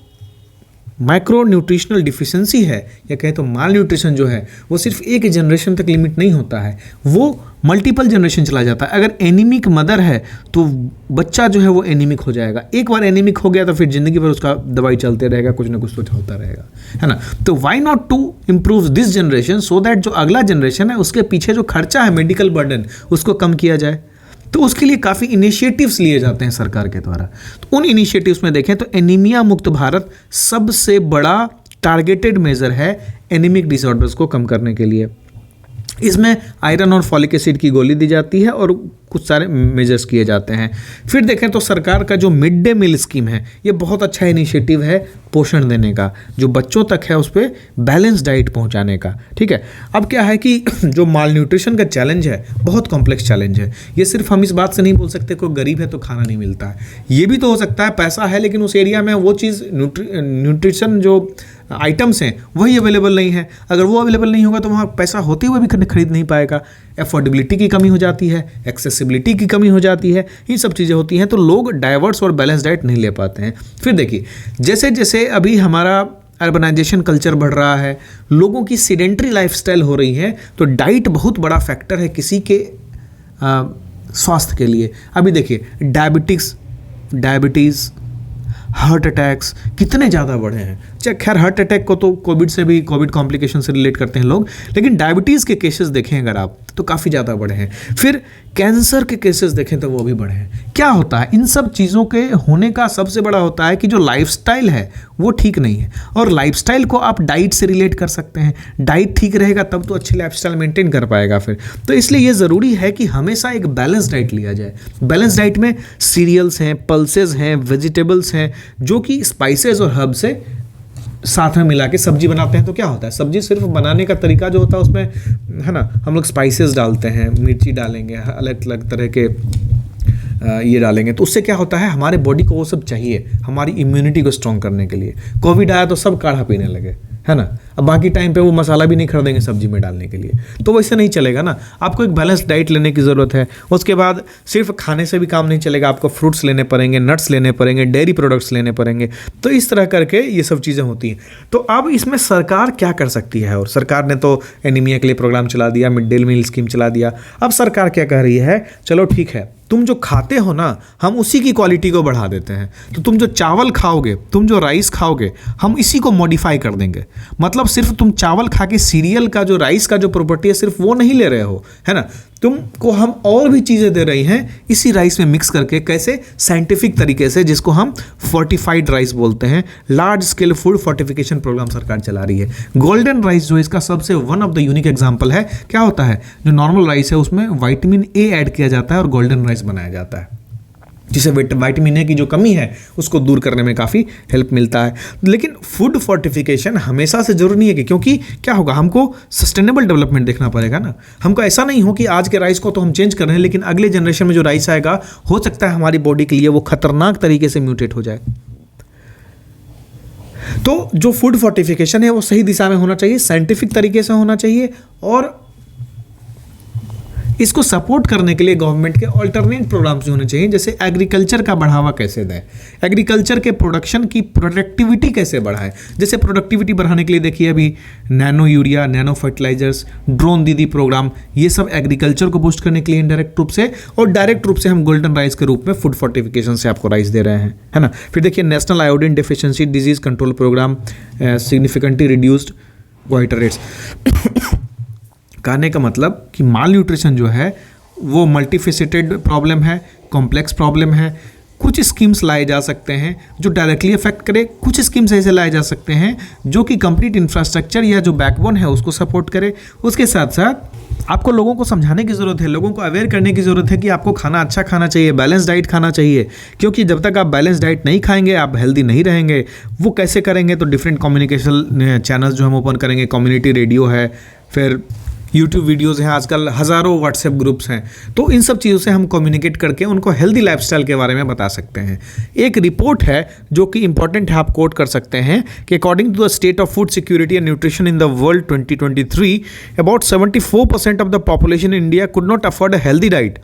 माइक्रो न्यूट्रिशनल डिफिशिएंसी है या कहें तो माल न्यूट्रिशन जो है वो सिर्फ एक जनरेशन तक लिमिट नहीं होता है, वो मल्टीपल जनरेशन चला जाता है। अगर एनीमिक मदर है तो बच्चा जो है वो एनीमिक हो जाएगा। एक बार एनीमिक हो गया तो फिर ज़िंदगी भर उसका दवाई चलते रहेगा, कुछ ना कुछ तो होता रहेगा, है ना। तो why not to improve this generation so that जो अगला जनरेशन है उसके पीछे जो खर्चा है मेडिकल बर्डन उसको कम किया जाए। तो उसके लिए काफ़ी इनिशिएटिव्स लिए जाते हैं सरकार के द्वारा। तो उन इनिशिएटिव्स में देखें तो एनीमिया मुक्त भारत सबसे बड़ा टारगेटेड मेजर है एनीमिक डिसऑर्डर्स को कम करने के लिए। इसमें आयरन और फॉलिक एसिड की गोली दी जाती है और कुछ सारे मेजर्स किए जाते हैं। फिर देखें तो सरकार का जो मिड डे मील स्कीम है ये बहुत अच्छा इनिशिएटिव है पोषण देने का, जो बच्चों तक है उस पर बैलेंस डाइट पहुंचाने का, ठीक है। अब क्या है कि जो माल न्यूट्रिशन का चैलेंज है बहुत कॉम्प्लेक्स चैलेंज है। ये सिर्फ हम इस बात से नहीं बोल सकते कोई गरीब है तो खाना नहीं मिलता है, ये भी तो हो सकता है पैसा है लेकिन उस एरिया में वो चीज़ न्यूट्रिशन जो आइटम्स हैं वही अवेलेबल नहीं है। अगर वो अवेलेबल नहीं होगा तो वहाँ पैसा होते हुए भी खरीद नहीं पाएगा। एफोर्डेबिलिटी की कमी हो जाती है, एक्सेसिबिलिटी की कमी हो जाती है, ये सब चीज़ें होती हैं, तो लोग डाइवर्स और बैलेंस डाइट नहीं ले पाते हैं। फिर देखिए जैसे जैसे अभी हमारा अर्बनाइजेशन कल्चर बढ़ रहा है, लोगों की सीडेंट्री लाइफस्टाइल हो रही है, तो डाइट बहुत बड़ा फैक्टर है किसी के स्वास्थ्य के लिए। अभी देखिए डायबिटीज़, हार्ट अटैक्स कितने ज़्यादा बढ़े हैं। चाहे खैर हार्ट अटैक को तो कोविड कॉम्प्लिकेशन से रिलेट करते हैं लोग, लेकिन डायबिटीज़ के केसेस देखें अगर आप तो काफ़ी ज़्यादा बढ़े हैं। फिर कैंसर के केसेस देखें तो वो भी बढ़े हैं। क्या होता है, इन सब चीज़ों के होने का सबसे बड़ा होता है कि जो लाइफस्टाइल है वो ठीक नहीं है। और लाइफस्टाइल को आप डाइट से रिलेट कर सकते हैं। डाइट ठीक रहेगा तब तो अच्छी लाइफस्टाइल मेंटेन कर पाएगा फिर। तो इसलिए ये ज़रूरी है कि हमेशा एक बैलेंस डाइट लिया जाए। बैलेंस डाइट में सीरियल्स हैं, पल्सेस हैं, वेजिटेबल्स हैं, जो कि स्पाइसेस और हर्ब से साथ में मिला के सब्जी बनाते हैं। तो क्या होता है, सब्जी सिर्फ बनाने का तरीका जो होता है उसमें है ना, हम लोग स्पाइसेस डालते हैं, मिर्ची डालेंगे, अलग अलग तरह के ये डालेंगे, तो उससे क्या होता है, हमारे बॉडी को वो सब चाहिए हमारी इम्यूनिटी को स्ट्रॉन्ग करने के लिए। कोविड आया तो सब काढ़ा पीने लगे, है ना। अब बाकी टाइम पे वो मसाला भी नहीं खरीदेंगे सब्जी में डालने के लिए, तो वैसे नहीं चलेगा ना। आपको एक बैलेंस डाइट लेने की ज़रूरत है। उसके बाद सिर्फ खाने से भी काम नहीं चलेगा, आपको फ्रूट्स लेने पड़ेंगे, नट्स लेने पड़ेंगे, डेयरी प्रोडक्ट्स लेने पड़ेंगे। तो इस तरह करके ये सब चीज़ें होती हैं। तो अब इसमें सरकार क्या कर सकती है, और सरकार ने तो एनीमिया के लिए प्रोग्राम चला दिया, मिड डे मील स्कीम चला दिया। अब सरकार क्या कह रही है, चलो ठीक है, तुम जो खाते हो ना, हम उसी की क्वालिटी को बढ़ा देते हैं। तो तुम जो चावल खाओगे, तुम जो राइस खाओगे, हम इसी को मॉडिफाई कर देंगे। मतलब सिर्फ तुम चावल खा के सीरियल का जो राइस का जो प्रॉपर्टी है सिर्फ वो नहीं ले रहे हो, है ना। तुमको हम और भी चीज़ें दे रही हैं इसी राइस में मिक्स करके। कैसे, साइंटिफिक तरीके से, जिसको हम फोर्टिफाइड राइस बोलते हैं। Large scale food fortification programme सरकार चला रही है। गोल्डन राइस जो इसका सबसे one of the unique example है। क्या होता है, जो नॉर्मल राइस है उसमें विटामिन ए ऐड किया जाता है और गोल्डन राइस बनाया जाता है, जिससे विटामिन ए की जो कमी है उसको दूर करने में काफ़ी हेल्प मिलता है। लेकिन फूड फोर्टिफिकेशन हमेशा से जरूरी नहीं है कि, क्योंकि क्या होगा, हमको सस्टेनेबल डेवलपमेंट देखना पड़ेगा ना। हमको ऐसा नहीं हो कि आज के राइस को तो हम चेंज कर रहे हैं, लेकिन अगले जनरेशन में जो राइस आएगा हो सकता है हमारी बॉडी के लिए वो खतरनाक तरीके से म्यूटेट हो जाए। तो जो फूड फोर्टिफिकेशन है वो सही दिशा में होना चाहिए, साइंटिफिक तरीके से होना चाहिए, और इसको सपोर्ट करने के लिए गवर्नमेंट के अल्टरनेट प्रोग्राम्स होने चाहिए। जैसे एग्रीकल्चर का बढ़ावा कैसे दें, एग्रीकल्चर के प्रोडक्शन की प्रोडक्टिविटी कैसे बढ़ाएं। जैसे प्रोडक्टिविटी बढ़ाने के लिए देखिए अभी nano urea, nano fertilisers, drone Didi programme, ये सब एग्रीकल्चर को बूस्ट करने के लिए इनडायरेक्ट रूप से, और डायरेक्ट रूप से हम गोल्डन राइस के रूप में फूड फोर्टिफिकेशन से आपको राइस दे रहे हैं, है ना। फिर देखिए national iodine deficiency disease control programme, significantly reduced goitre rates. कहने का मतलब कि माल न्यूट्रिशन जो है वो मल्टीफेसेटेड प्रॉब्लम है, कॉम्प्लेक्स प्रॉब्लम है। कुछ स्कीम्स लाए जा सकते हैं जो डायरेक्टली अफेक्ट करे, कुछ स्कीम्स ऐसे लाए जा सकते हैं जो कि कंप्लीट इंफ्रास्ट्रक्चर या जो बैकबोन है उसको सपोर्ट करे। उसके साथ साथ आपको लोगों को समझाने की ज़रूरत है, लोगों को अवेयर करने की ज़रूरत है कि आपको खाना अच्छा खाना चाहिए, बैलेंस डाइट खाना चाहिए। क्योंकि जब तक आप बैलेंस डाइट नहीं खाएंगे आप हेल्दी नहीं रहेंगे। वो कैसे करेंगे, तो डिफरेंट कम्युनिकेशन चैनल्स जो हम ओपन करेंगे, कम्युनिटी रेडियो है, फिर यूट्यूब वीडियोज़ हैं, आजकल हज़ारों व्हाट्सएप ग्रुप्स हैं। तो इन सब चीज़ों से हम कम्युनिकेट करके उनको हेल्दी लाइफस्टाइल के बारे में बता सकते हैं। एक रिपोर्ट है जो कि इंपॉर्टेंट है, आप कोट कर सकते हैं कि according to the state of food security and nutrition in the world 2023, about 74% of the population in India could not afford a healthy diet,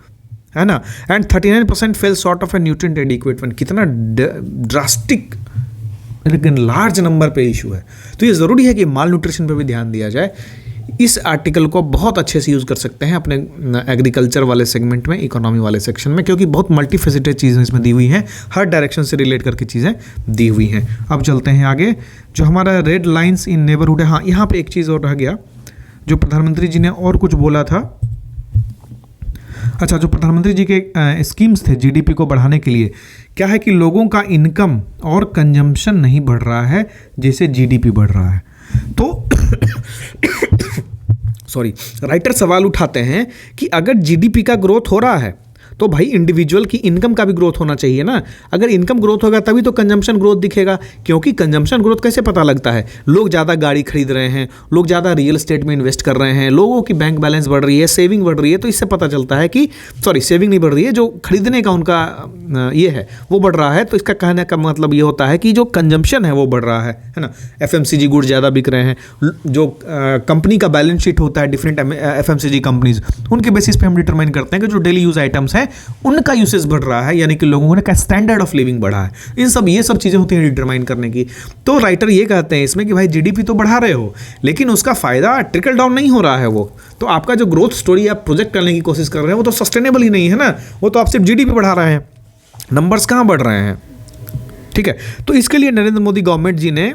है ना, and 39% fell short of a nutrient adequate one. कितना drastic लेकिन large number पे issue है। तो ये ज़रूरी है कि माल न्यूट्रिशन पर भी ध्यान दिया जाए। इस आर्टिकल को बहुत अच्छे से यूज़ कर सकते हैं अपने एग्रीकल्चर वाले सेगमेंट में, इकोनॉमी वाले सेक्शन में, क्योंकि बहुत मल्टीफेसिटेड चीज़ें इसमें दी हुई हैं, हर डायरेक्शन से रिलेट करके चीज़ें दी हुई हैं। अब चलते हैं आगे, जो हमारा रेड लाइंस इन नेबरहुड है। हाँ, यहाँ पे एक चीज़ और रह गया जो प्रधानमंत्री जी ने और कुछ बोला था। अच्छा, जो प्रधानमंत्री जी के स्कीम्स थे जीडीपी को बढ़ाने के लिए, क्या है कि लोगों का इनकम और कंजम्पशन नहीं बढ़ रहा है जैसे जीडीपी बढ़ रहा है। तो सॉरी, राइटर सवाल उठाते हैं कि अगर जीडीपी का ग्रोथ हो रहा है तो भाई इंडिविजुअल की इनकम का भी ग्रोथ होना चाहिए ना। अगर इनकम ग्रोथ होगा तभी तो कंजम्पशन ग्रोथ दिखेगा। क्योंकि कंजम्पशन ग्रोथ कैसे पता लगता है, लोग ज़्यादा गाड़ी खरीद रहे हैं, लोग ज़्यादा रियल एस्टेट में इन्वेस्ट कर रहे हैं, लोगों की बैंक बैलेंस बढ़ रही है, सेविंग बढ़ रही है। तो इससे पता चलता है कि सेविंग नहीं बढ़ रही है, जो खरीदने का उनका ये है वो बढ़ रहा है। तो इसका कहने का मतलब ये होता है कि जो कंजम्पशन है वो बढ़ रहा है ना। एफएमसीजी गुड्स ज़्यादा बिक रहे हैं। जो कंपनी का बैलेंस शीट होता है डिफरेंट एफएमसीजी कंपनीज, उनके बेसिस पे हम डिटरमाइन करते हैं कि जो डेली यूज आइटम्स हैं उनका यूसेज बढ़ रहा है, यानी कि लोगों का स्टैंडर्ड ऑफ लिविंग बढ़ा है। ये सब चीज़ें होती हैं डिटरमाइन करने की। तो राइटर ये कहते हैं इसमें कि भाई जीडीपी तो बढ़ा रहे हो, लेकिन उसका फ़ायदा ट्रिकल डाउन नहीं हो रहा है। वो तो आपका जो ग्रोथ स्टोरी आप प्रोजेक्ट करने की कोशिश कर रहे हैं वो तो सस्टेनेबल ही नहीं है ना। वो तो आप सिर्फ जीडीपी बढ़ा रहे हैं, नंबर्स कहाँ बढ़ रहे हैं। ठीक है, तो इसके लिए नरेंद्र मोदी गवर्नमेंट जी ने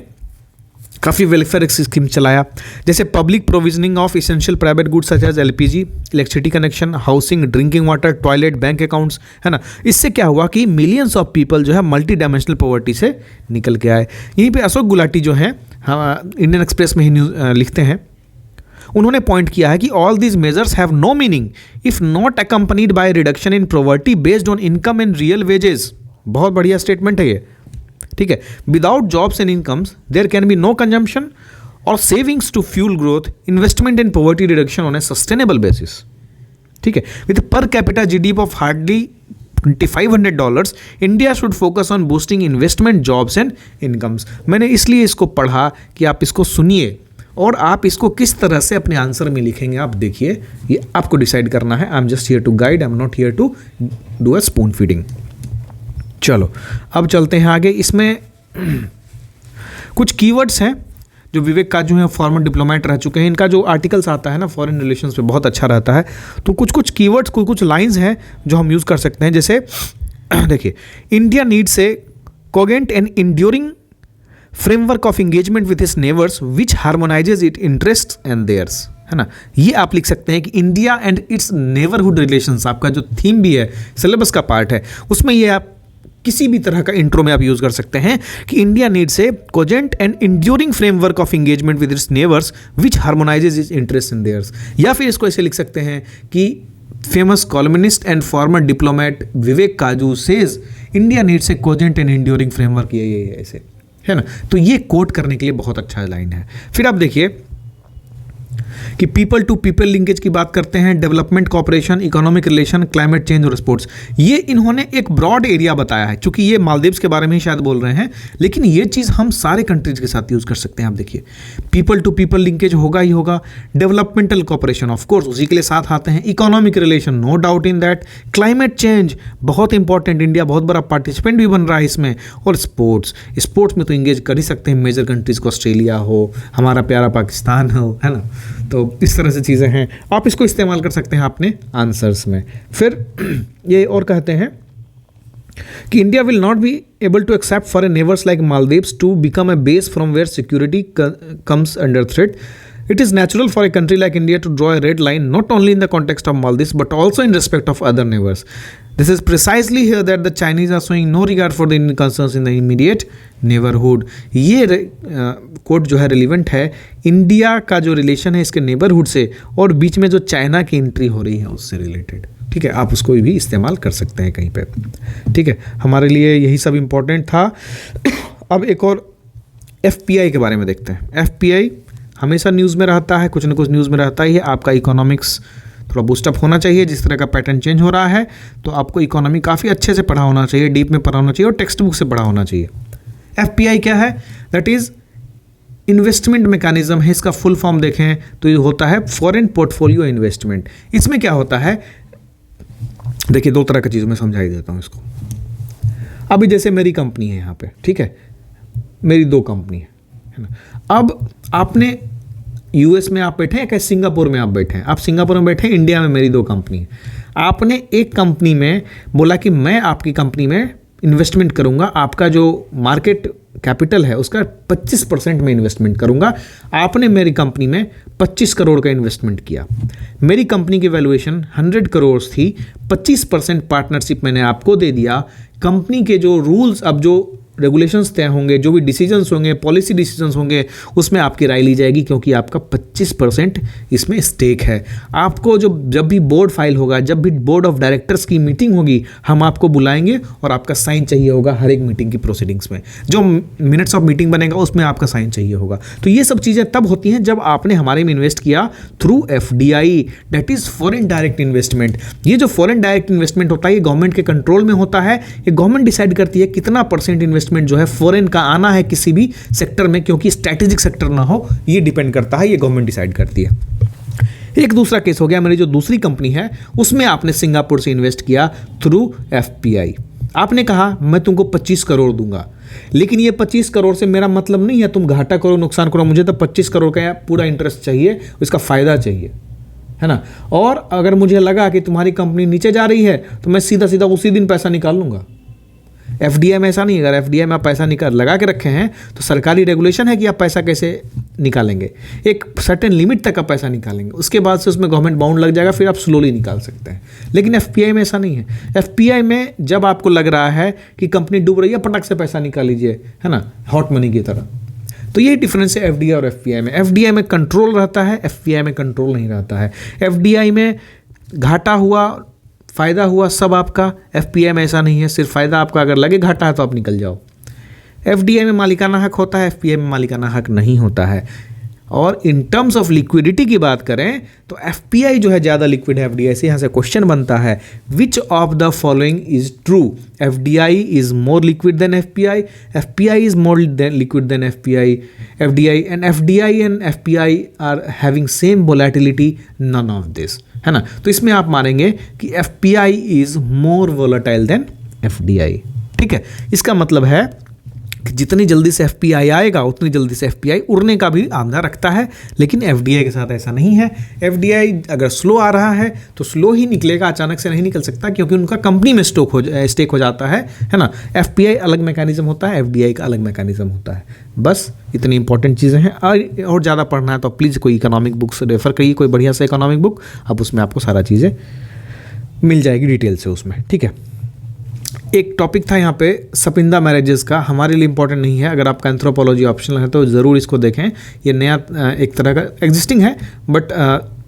काफ़ी वेलफेयर स्कीम चलाया, जैसे public provisioning of essential private goods such as LPG, electricity connection, housing, drinking water, toilet, bank accounts, है ना। इससे क्या हुआ कि मिलियंस ऑफ पीपल जो है मल्टी डायमेंशनल पॉवर्टी से निकल के आए। यहीं पे अशोक गुलाटी जो है, हम इंडियन एक्सप्रेस में ही न्यूज़ लिखते हैं, उन्होंने पॉइंट किया है कि all these measures have no meaning if not accompanied by reduction in poverty based on income and real wages. बहुत बढ़िया स्टेटमेंट है ये, ठीक है। Without jobs and incomes there can be no consumption और savings to fuel growth, investment in poverty reduction on a sustainable basis, ठीक है। With per capita GDP of hardly $2,500, India should focus on boosting investment, jobs and incomes. मैंने इसलिए इसको पढ़ा कि आप इसको सुनिए और आप इसको किस तरह से अपने आंसर में लिखेंगे आप देखिए, ये आपको डिसाइड करना है। I am just here to guide, I am not here to do a spoon feeding. चलो अब चलते हैं आगे। इसमें कुछ कीवर्ड्स हैं जो विवेक काजू हैं, फॉर्मर डिप्लोमेट रह चुके हैं, इनका जो आर्टिकल्स आता है ना फॉरेन रिलेशंस पे बहुत अच्छा रहता है। तो कुछ कीवर्ड्स, कुछ लाइंस हैं जो हम यूज़ कर सकते हैं। जैसे देखिए, India needs a cogent and enduring framework of engagement with his neighbours which harmonises it interest and theirs, है ना। ये आप लिख सकते हैं कि India and its neighbourhood relations, आपका जो थीम भी है, सिलेबस का पार्ट है, उसमें ये आप किसी भी तरह का इंट्रो में आप यूज कर सकते हैं कि India needs a cogent and enduring framework of engagement with its neighbours which harmonises its interest in theirs. या फिर इसको ऐसे लिख सकते हैं कि famous columnist and former diplomat Vivek Katju says India needs a cogent and enduring framework, ये ऐसे, है ना। तो ये कोट करने के लिए बहुत अच्छा लाइन है। फिर आप देखिए कि पीपल टू पीपल लिंकेज की बात करते हैं, development cooperation, economic relation, climate change और स्पोर्ट्स। ये इन्होंने एक ब्रॉड एरिया बताया है, क्योंकि ये मालदीव्स के बारे में ही शायद बोल रहे हैं, लेकिन ये चीज़ हम सारे कंट्रीज के साथ यूज़ कर सकते हैं। आप देखिए, पीपल टू पीपल लिंकेज होगा ही होगा, डेवलपमेंटल कॉपरेशन ऑफ कोर्स उसी के लिए साथ आते हैं, economic relation no doubt in that, climate change बहुत इंपॉर्टेंट, इंडिया बहुत बड़ा पार्टिसिपेंट भी बन रहा है इसमें, और स्पोर्ट्स में तो इंगेज कर ही सकते हैं मेजर कंट्रीज को, ऑस्ट्रेलिया हो, हमारा प्यारा पाकिस्तान हो, है ना। तो इस तरह से चीज़ें हैं, आप इसको इस्तेमाल कर सकते हैं अपने आंसर्स में। फिर ये और कहते हैं कि India will not be able to accept for a neighbours like Maldives to become a base from where security comes under threat. It is natural for a country like India to draw a red line not only in the context of Maldives but also in respect of other neighbors. This is precisely here that the Chinese are showing no regard for the Indian concerns in the immediate neighborhood. ये code जो है relevant है India का जो relation है इसके neighbourhood से, और बीच में जो चाइना की एंट्री हो रही है उससे रिलेटेड, ठीक है। आप उसको भी इस्तेमाल कर सकते हैं कहीं पे, ठीक है। हमारे लिए यही सब इम्पोर्टेंट था। अब एक और FPI के बारे में देखते हैं। FPI हमेशा न्यूज़ में रहता है, कुछ ना कुछ न्यूज़ में रहता ही है। आपका इकोनॉमिक्स थोड़ा बूस्टअप होना चाहिए, जिस तरह का पैटर्न चेंज हो रहा है, तो आपको इकोनॉमी काफ़ी अच्छे से पढ़ा होना चाहिए, डीप में पढ़ा होना चाहिए और टेक्स्ट बुक से पढ़ा होना चाहिए। FPI क्या है? दैट इज़ इन्वेस्टमेंट मैकेनिज्म है। इसका फुल फॉर्म देखें तो ये होता है फॉरेन पोर्टफोलियो इन्वेस्टमेंट। इसमें क्या होता है, देखिए दो तरह की चीज़ मैं समझा ही देता हूँ इसको। अभी जैसे मेरी कंपनी है यहाँ पे, ठीक है, मेरी दो कंपनी है ना। अब आपने US में आप बैठे हैं क्या सिंगापुर में आप बैठे हैं? आप सिंगापुर में बैठे हैं, इंडिया में मेरी दो कंपनी है। आपने एक कंपनी में बोला कि मैं आपकी कंपनी में इन्वेस्टमेंट करूंगा, आपका जो मार्केट कैपिटल है उसका 25% में इन्वेस्टमेंट करूंगा। आपने मेरी कंपनी में 25 करोड़ का इन्वेस्टमेंट किया। मेरी कंपनी की वैल्यूएशन 100 करोड़ थी, 25% पार्टनरशिप मैंने आपको दे दिया। कंपनी के जो रूल्स, अब जो रेगुलेशंस तय होंगे, जो भी डिसीजंस होंगे, पॉलिसी डिसीजंस होंगे, उसमें आपकी राय ली जाएगी, क्योंकि आपका 25% इसमें स्टेक है। आपको जब भी बोर्ड फाइल होगा, जब भी बोर्ड ऑफ डायरेक्टर्स की मीटिंग होगी, हम आपको बुलाएंगे और आपका साइन चाहिए होगा हर एक मीटिंग की प्रोसीडिंग्स में। जो मिनट्स ऑफ मीटिंग बनेगा उसमें आपका साइन चाहिए होगा। तो ये सब चीज़ें तब होती हैं जब आपने हमारे में इन्वेस्ट किया through FDI, that is foreign direct investment. ये जो फॉरेन डायरेक्ट इन्वेस्टमेंट होता है ये गवर्नमेंट के कंट्रोल में होता है। ये गवर्नमेंट डिसाइड करती है कितना परसेंट इन्वेस्टमेंट जो है फॉरेन का आना है किसी भी सेक्टर में, क्योंकि स्ट्रैटेजिक सेक्टर ना हो, ये डिपेंड करता है, ये गवर्नमेंट डिसाइड करती है। एक दूसरा केस हो गया, मेरी जो दूसरी कंपनी है उसमें आपने सिंगापुर से इन्वेस्ट किया थ्रू FPI। आपने कहा मैं तुमको 25 करोड़ दूंगा, लेकिन ये 25 करोड़ से मेरा मतलब नहीं है तुम घाटा करो, नुकसान करो, मुझे तो 25 करोड़ का पूरा इंटरेस्ट चाहिए, उसका फायदा चाहिए, है ना। और अगर मुझे लगा कि तुम्हारी कंपनी नीचे जा रही है तो मैं सीधा सीधा उसी दिन पैसा निकाल लूंगा। एफडीआई में ऐसा नहीं है, अगर एफडीआई में आप पैसा लगा के रखे हैं तो सरकारी रेगुलेशन है कि आप पैसा कैसे निकालेंगे, एक सर्टेन लिमिट तक आप पैसा निकालेंगे, उसके बाद से उसमें गवर्नमेंट बाउंड लग जाएगा, फिर आप स्लोली निकाल सकते हैं। लेकिन एफपीआई में ऐसा नहीं है। एफपीआई में जब आपको लग रहा है कि कंपनी डूब रही है, पटक से पैसा निकाल लीजिए, है ना, हॉट मनी की तरह। तो ये डिफरेंस है एफडीआई और एफपीआई में। एफडीआई में कंट्रोल रहता है, एफपीआई में कंट्रोल नहीं रहता है। एफडीआई में घाटा हुआ, फ़ायदा हुआ, सब आपका। एफपीआई में ऐसा नहीं है, सिर्फ फ़ायदा आपका, अगर लगे घाटा है तो आप निकल जाओ। एफडीआई में मालिकाना हक होता है, एफपीआई में मालिकाना हक नहीं होता है। और इन टर्म्स ऑफ लिक्विडिटी की बात करें तो एफपीआई जो है ज़्यादा लिक्विड है एफडीआई से। यहाँ से क्वेश्चन बनता है, which of the following is true? FDI is more liquid than FPI, FPI is more liquid than FPI, FDI and FPI are having same volatility, none of this, है ना। तो इसमें आप मानेंगे कि FPI is more volatile than FDI. ठीक है, इसका मतलब है कि जितनी जल्दी से एफपीआई आएगा उतनी जल्दी से एफपीआई उड़ने का भी आमदा रखता है, लेकिन एफडीआई के साथ ऐसा नहीं है। एफडीआई अगर स्लो आ रहा है तो स्लो ही निकलेगा, अचानक से नहीं निकल सकता, क्योंकि उनका कंपनी में स्टेक हो जाता है ना। एफपीआई अलग मैकेनिज्म होता है, एफडीआई का अलग मैकेनिज्म होता है। बस इतनी इंपॉर्टेंट चीज़ें हैं। और ज़्यादा पढ़ना है तो प्लीज़ कोई इकोनॉमिक बुक्स रेफर करिए, कोई बढ़िया सा इकोनॉमिक बुक, अब उसमें आपको सारा चीज़ें मिल जाएगी डिटेल से उसमें। ठीक है, एक टॉपिक था यहाँ पे सपिंदा मैरिजेस का, हमारे लिए इंपॉर्टेंट नहीं है। अगर आपका एंथ्रोपोलॉजी ऑप्शनल है तो ज़रूर इसको देखें। ये नया एक तरह का एग्जिस्टिंग है, बट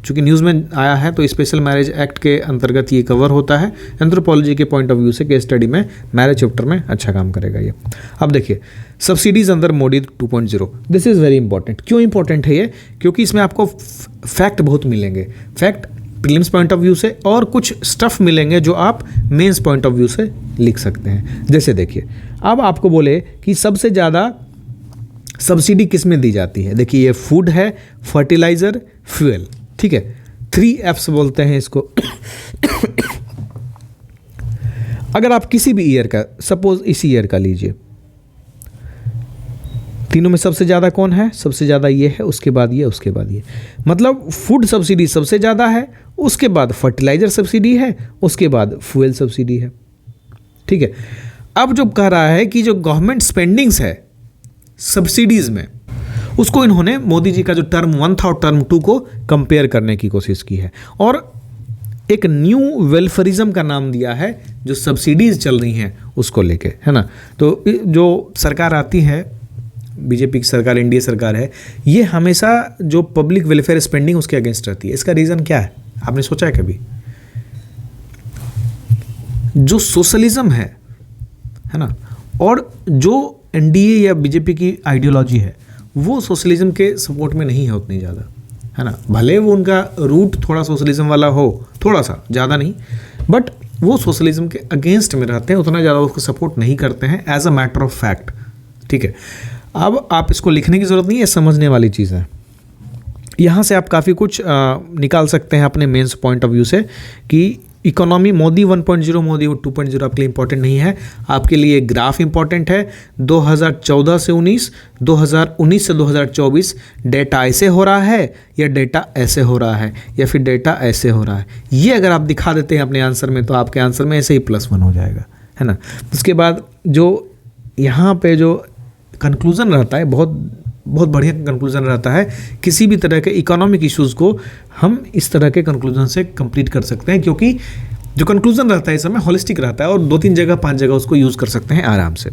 चूँकि न्यूज़ में आया है तो स्पेशल मैरिज एक्ट के अंतर्गत ये कवर होता है। एंथ्रोपोलॉजी के पॉइंट ऑफ व्यू से केस स्टडी में मैरिज चैप्टर में अच्छा काम करेगा ये। अब देखिए, subsidies under Modi 2.0, this is very important. क्यों इंपॉर्टेंट है ये? क्योंकि इसमें आपको फैक्ट बहुत मिलेंगे, fact prelims point of view से, और कुछ स्टफ मिलेंगे जो आप मेंस पॉइंट ऑफ व्यू से लिख सकते हैं। जैसे देखिए, अब आपको बोले कि सबसे ज़्यादा सब्सिडी किस में दी जाती है। देखिए, ये फूड है, फर्टिलाइज़र, फ्यूल। ठीक है, 3 Fs बोलते हैं इसको। अगर आप किसी भी ईयर का, सपोज इसी ईयर का लीजिए, तीनों में सबसे ज़्यादा कौन है? सबसे ज़्यादा ये है, उसके बाद ये, उसके बाद ये। मतलब फूड सब्सिडी सबसे ज़्यादा है, उसके बाद फर्टिलाइज़र सब्सिडी है, उसके बाद फ्यूल सब्सिडी है। ठीक है, अब जो कह रहा है कि जो गवर्नमेंट स्पेंडिंग्स है सब्सिडीज़ में, उसको इन्होंने मोदी जी का जो टर्म 1 था और टर्म 2 को कंपेयर करने की कोशिश की है, और एक न्यू वेलफेयरिज्म का नाम दिया है जो सब्सिडीज़ चल रही हैं उसको लेके, है ना। तो जो सरकार आती है, बीजेपी की सरकार, एनडीए सरकार है, ये हमेशा जो पब्लिक वेलफेयर स्पेंडिंग उसके अगेंस्ट रहती है। इसका रीज़न क्या है, आपने सोचा है कभी? जो सोशलिज्म है ना, और जो एनडीए या बीजेपी की आइडियोलॉजी है, वो सोशलिज्म के सपोर्ट में नहीं है उतनी ज़्यादा, है ना। भले वो उनका रूट थोड़ा सोशलिज्म वाला हो, थोड़ा सा, ज़्यादा नहीं, बट वो सोशलिज्म के अगेंस्ट में रहते हैं, उतना ज़्यादा उसको सपोर्ट नहीं करते हैं as a matter of fact. ठीक है, अब आप इसको लिखने की ज़रूरत नहीं है, समझने वाली चीज़ है। यहाँ से आप काफ़ी कुछ निकाल सकते हैं अपने मेंस पॉइंट ऑफ व्यू से कि इकोनॉमी मोदी 1.0, मोदी 2.0 आपके लिए इंपॉर्टेंट नहीं है। आपके लिए ग्राफ इंपॉर्टेंट है। 2014 से 19, 2019 से 2024 डेटा ऐसे हो रहा है, या डेटा ऐसे हो रहा है, या फिर डेटा ऐसे हो रहा है। ये अगर आप दिखा देते हैं अपने आंसर में तो आपके आंसर में ऐसे ही +1 हो जाएगा, है ना। उसके बाद जो यहाँ पे जो कंक्लूज़न रहता है, बहुत बढ़िया कंक्लूज़न रहता है। किसी भी तरह के इकोनॉमिक इश्यूज़ को हम इस तरह के कंक्लूज़न से कंप्लीट कर सकते हैं, क्योंकि जो कंक्लूज़न रहता है इस समय होलिस्टिक रहता है, और 2-3 जगह 5 जगह उसको यूज़ कर सकते हैं आराम से।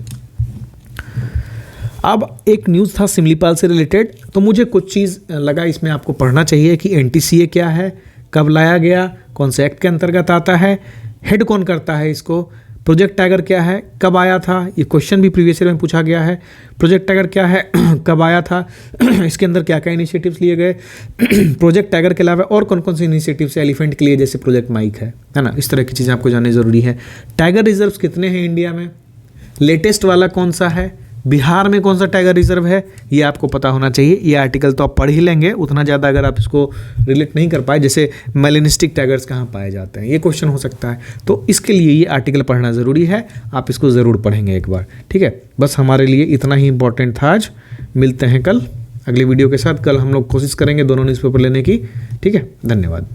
अब एक न्यूज़ था सिमलीपाल से रिलेटेड, तो मुझे कुछ चीज़ लगा इसमें आपको पढ़ना चाहिए कि एनटीसीए क्या है, कब लाया गया, कौन से एक्ट के अंतर्गत आता है, हेड कौन करता है इसको, प्रोजेक्ट टाइगर क्या है, कब आया था, ये क्वेश्चन भी प्रीवियस ईयर में पूछा गया है। प्रोजेक्ट टाइगर क्या है, कब आया था, इसके अंदर क्या क्या इनिशिएटिव्स लिए गए, प्रोजेक्ट टाइगर के अलावा और कौन कौन से इनिशिएटिव्स एलिफेंट के लिए, जैसे प्रोजेक्ट माइक है ना। इस तरह की चीज़ें आपको जाननी ज़रूरी है। टाइगर रिजर्व्स कितने हैं इंडिया में, लेटेस्ट वाला कौन सा है, बिहार में कौन सा टाइगर रिजर्व है, ये आपको पता होना चाहिए। ये आर्टिकल तो आप पढ़ ही लेंगे, उतना ज़्यादा अगर आप इसको रिलेट नहीं कर पाए, जैसे मेलेनिस्टिक टाइगर्स कहाँ पाए जाते हैं, ये क्वेश्चन हो सकता है, तो इसके लिए ये आर्टिकल पढ़ना ज़रूरी है। आप इसको ज़रूर पढ़ेंगे एक बार, ठीक है। बस हमारे लिए इतना ही इंपॉर्टेंट था आज। मिलते हैं कल अगली वीडियो के साथ। कल हम लोग कोशिश करेंगे दोनों न्यूज़पेपर लेने की, ठीक है। धन्यवाद।